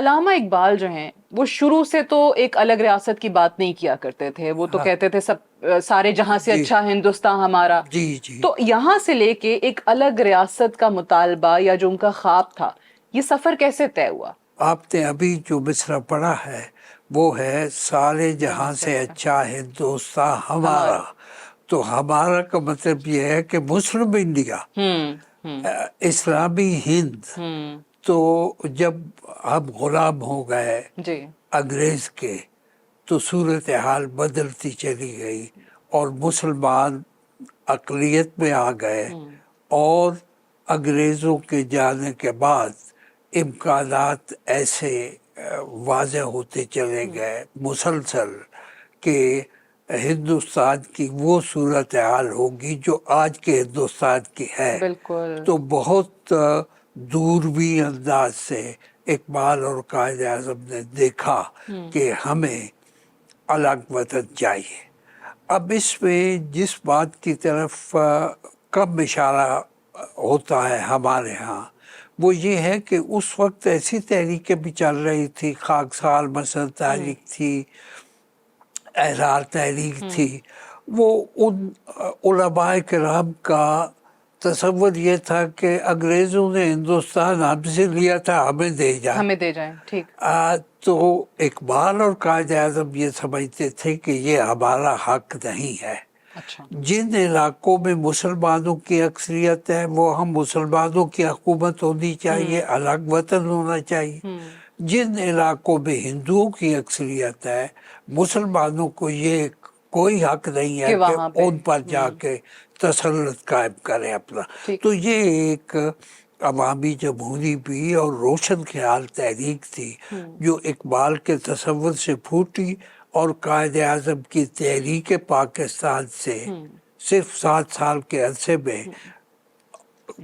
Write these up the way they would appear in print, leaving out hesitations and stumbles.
علامہ اقبال جو ہیں وہ شروع سے تو ایک الگ ریاست کی بات نہیں کیا کرتے تھے، وہ تو کہتے تھے سارے جہاں سے اچھا ہندوستان ہمارا. تو یہاں سے لے کے ایک الگ ریاست کا مطالبہ یا جو ان کا خواب تھا، یہ سفر کیسے طے ہوا؟ آپ نے ابھی جو مصرع پڑھا ہے وہ ہے سارے جہاں سے اچھا ہندوستان ہمارا. تو ہمارا کا مطلب یہ ہے کہ مسلم انڈیا، اسلامی ہند. تو جب ہم غلام ہو گئے انگریز کے تو صورتحال بدلتی چلی گئی اور مسلمان اقلیت میں آ گئے، اور انگریزوں کے جانے کے بعد امکانات ایسے واضح ہوتے چلے گئے مسلسل کہ ہندوستان کی وہ صورتحال ہوگی جو آج کے ہندوستان کی ہے. تو بہت دوربین انداز سے اقبال اور قائد اعظم نے دیکھا کہ ہمیں الگ وطن چاہیے. اب اس میں جس بات کی طرف کم اشارہ ہوتا ہے ہمارے ہاں وہ یہ ہے کہ اس وقت ایسی تحریکیں بھی چل رہی تھی، خاکسار مثلا تحریک تھی، احرار تحریک تھی. وہ ان علماء کرام کا تصور یہ تھا کہ انگریزوں نے ہندوستان ہم سے لیا تھا، ہمیں دے جائیں. ٹھیک. تو اقبال اور قائد اعظم یہ سمجھتے تھے کہ یہ ہمارا حق نہیں ہے. جن علاقوں میں مسلمانوں کی اکثریت ہے وہ ہم مسلمانوں کی حکومت ہونی چاہیے، الگ وطن ہونا چاہیے. جن علاقوں میں ہندوؤں کی اکثریت ہے مسلمانوں کو یہ کوئی حق نہیں ہے کہ ان پر جا کے تسلط قائم کریں اپنا. تو یہ ایک عوامی جمہوری بھی اور روشن خیال تحریک تھی جو اقبال کے تصور سے پھوٹی اور قائد اعظم کی تحریک پاکستان سے صرف 7 سال کے عرصے میں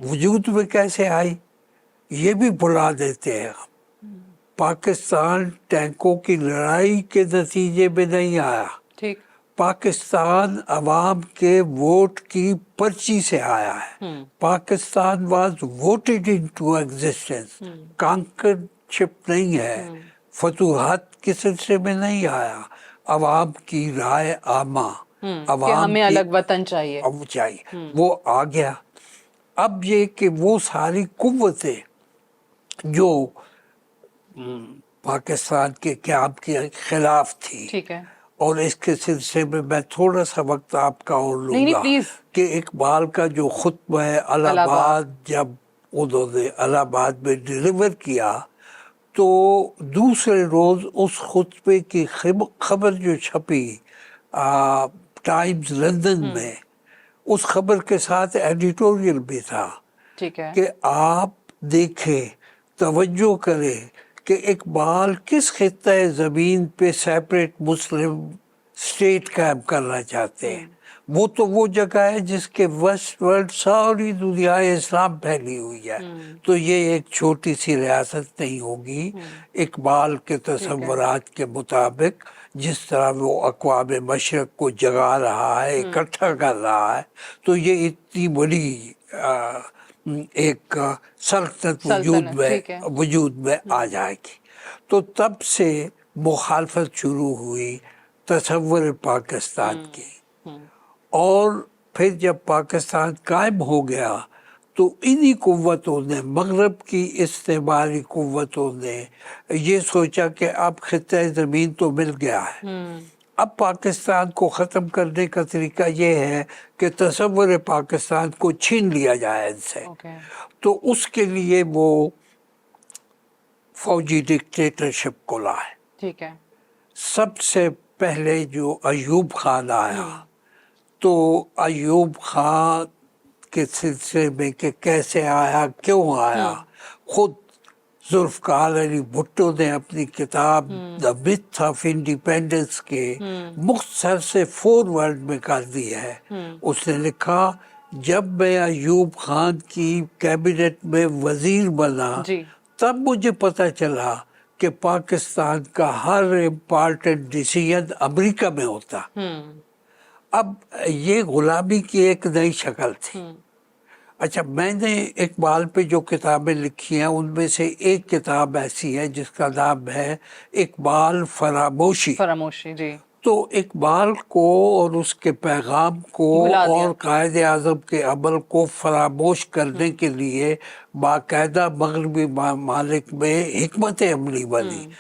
وجود میں کیسے آئی یہ بھی بھلا دیتے ہیں. پاکستان ٹینکوں کی لڑائی کے نتیجے میں نہیں آیا، پاکستان عوام کے ووٹ کی پرچی سے آیا ہے. Pakistan was voted into existence, conquered ship نہیں ہے، فتوحات کے سلسلے میں نہیں آیا. عوام کی رائے عامہ، عوام ہمیں الگ وطن چاہیے، وہ آ گیا. اب یہ کہ وہ ساری قوتیں جو پاکستان کے قیام کے خلاف تھی، اور اس کے سلسلے میں تھوڑا سا وقت آپ کا اور لوں گا کہ اقبال کا جو خطبہ ہے الہ آباد، جب انہوں نے الہ آباد میں ڈیلیور کیا تو دوسرے روز اس خطبے کی خبر جو چھپی ٹائمز لندن میں، اس خبر کے ساتھ ایڈیٹوریل بھی تھا کہ آپ دیکھیں، توجہ کریں کہ اقبال کس خطہ زمین پہ سیپریٹ مسلم اسٹیٹ قائم کرنا چاہتے ہیں. وہ تو وہ جگہ ہے جس کے ویسٹ ورلڈ ساری دنیا اسلام پھیلی ہوئی ہے. تو یہ ایک چھوٹی سی ریاست نہیں ہوگی. اقبال کے تصورات کے مطابق جس طرح وہ اقوام مشرق کو جگا رہا ہے، اکٹھا کر رہا ہے، تو یہ اتنی بڑی ایک سلطنت وجود میں آ جائے گی. تو تب سے مخالفت شروع ہوئی تصور پاکستان کی. اور پھر جب پاکستان قائم ہو گیا تو انہی قوتوں نے، مغرب کی استعماری قوتوں نے یہ سوچا کہ اب خطہ زمین تو مل گیا ہے، اب پاکستان کو ختم کرنے کا طریقہ یہ ہے کہ تصور پاکستان کو چھین لیا جائے ان سے. تو اس کے لیے وہ فوجی ڈکٹیٹرشپ کو لائے. سب سے پہلے جو ایوب خان آیا، تو ایوب خان کے سلسلے میں کہ کیسے آیا، کیوں آیا، خود ذوالفقار علی بھٹو نے اپنی کتاب دا متھ آف انڈیپینڈنس کے مختصر سے 4 ورڈ میں کر دی ہے. اس نے لکھا جب میں ایوب خان کی کیبنٹ میں وزیر بنا تب مجھے پتہ چلا کہ پاکستان کا ہر امپارٹنٹ ڈیسیژن امریکہ میں ہوتا. اب یہ غلامی کی ایک نئی شکل تھی. اچھا میں نے اقبال پہ جو کتابیں لکھی ہیں ان میں سے ایک کتاب ایسی ہے جس کا نام ہے اقبال فراموشی. فراموشی جی. تو اقبال کو اور اس کے پیغام کو اور قائد اعظم کے عمل کو فراموش کرنے کے لیے باقاعدہ مغربی ممالک میں حکمت عملی بنی.